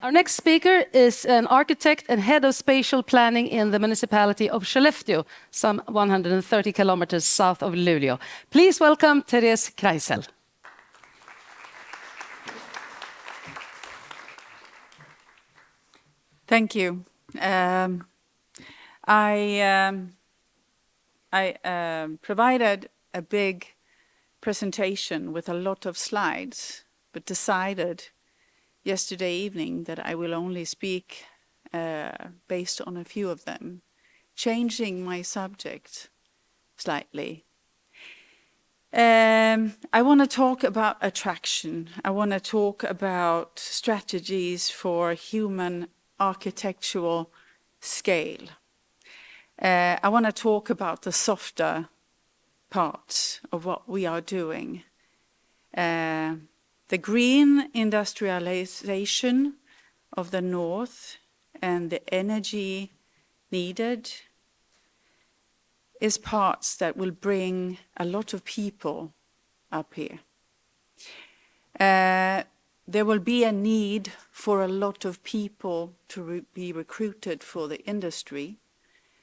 Our next speaker is an architect and head of spatial planning in the municipality of Skellefteå, some 130 kilometers south of Lulea. Please welcome Therese Kreisel. Thank you. I provided a big presentation with a lot of slides, but decided yesterday evening that I will only speak based on a few of them, changing my subject slightly. I want to talk about attraction. I want to talk about strategies for human architectural scale. I want to talk about the softer parts of what we are doing. The green industrialization of the north and the energy needed is parts that will bring a lot of people up here. There will be a need for a lot of people to be recruited for the industry.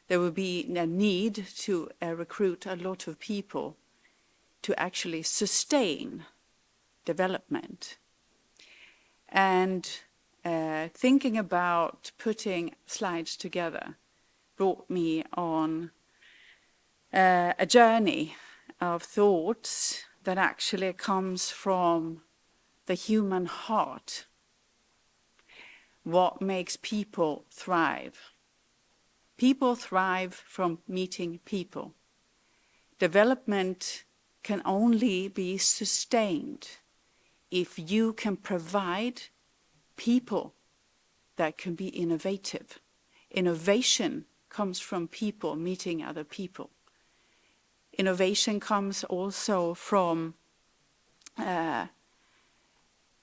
There will be a need to recruit a lot of people to actually sustain development. And thinking about putting slides together brought me on a journey of thoughts that actually comes from the human heart. What makes people thrive? People thrive from meeting people. Development can only be sustained if you can provide people that can be innovative. Innovation comes from people meeting other people. Innovation comes also from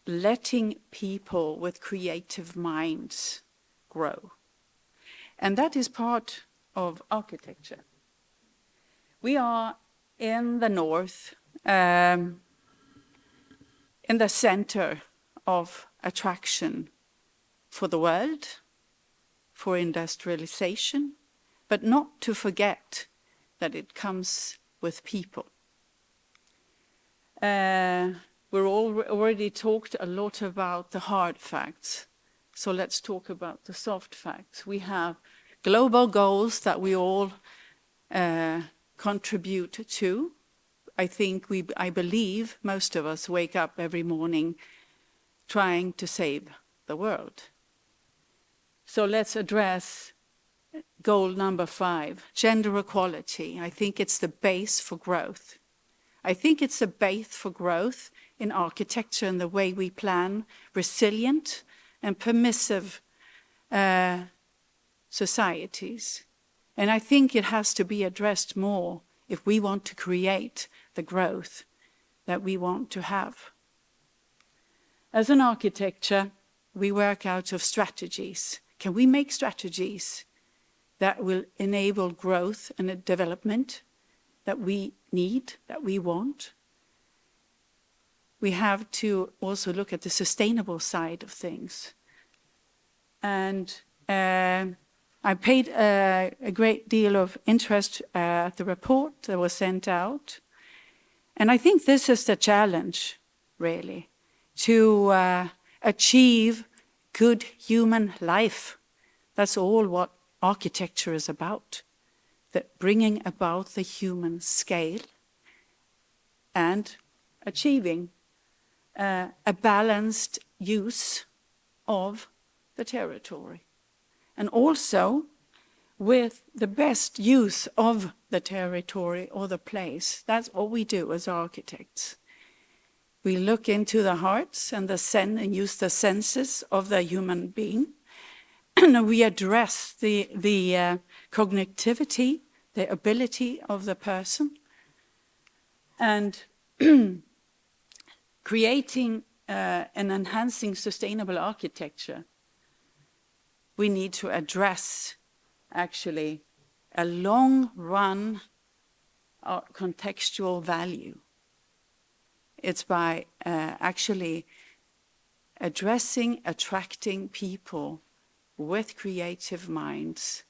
letting people with creative minds grow. And that is part of architecture. We are in the north, in the center of attraction for the world, for industrialization, but not to forget that it comes with people. We're already talked a lot about the hard facts, so let's talk about the soft facts. We have global goals that we all contribute to. I believe most of us wake up every morning trying to save the world. So let's address goal number 5, gender equality. I think it's the base for growth. I think it's the base for growth in architecture and the way we plan resilient and permissive societies. And I think it has to be addressed more if we want to create the growth that we want to have. As an architecture, we work out of strategies. Can we make strategies that will enable growth and development that we need, that we want? We have to also look at the sustainable side of things. And I paid a great deal of interest at the report that was sent out. And I think this is the challenge, really, to achieve good human life. That's all what architecture is about, that bringing about the human scale and achieving a balanced use of the territory. And also with the best use of the territory or the place. That's what we do as architects. We look into the hearts and and use the senses of the human being. And we address the cognitivity, the ability of the person. And creating and enhancing sustainable architecture, we need to address actually a long run contextual value. It's by actually attracting people with creative minds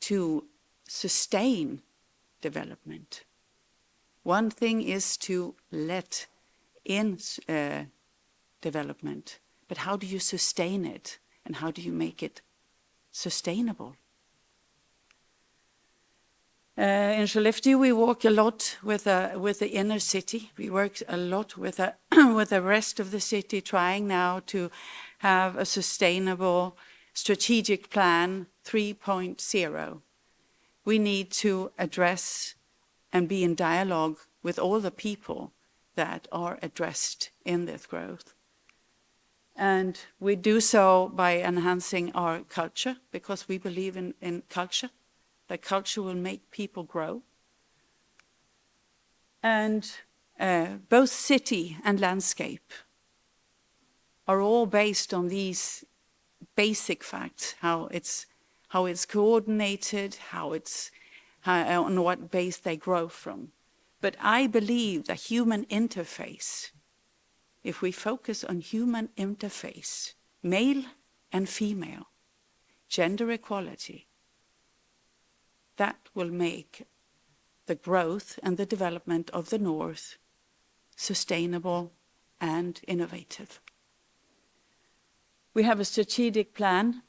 to sustain development. One thing is to let in development, but how do you sustain it, and how do you make it sustainable? In Skellefteå, we work a lot with the inner city. We work a lot with with the rest of the city, trying now to have a sustainable strategic plan 3.0. We need to address and be in dialogue with all the people that are addressed in this growth. And we do so by enhancing our culture, because we believe in culture. That culture will make people grow. And both city and landscape are all based on these basic facts, how it's coordinated, on what base they grow from. But I believe that human interface, if we focus on human interface, male and female, gender equality, that will make the growth and the development of the North sustainable and innovative. We have a strategic plan,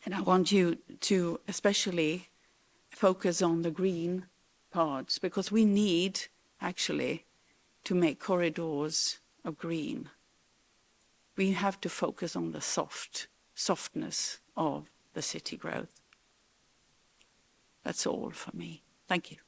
and I want you to especially focus on the green parts, because we need actually to make corridors of green. We have to focus on the softness of the city growth. That's all for me. Thank you.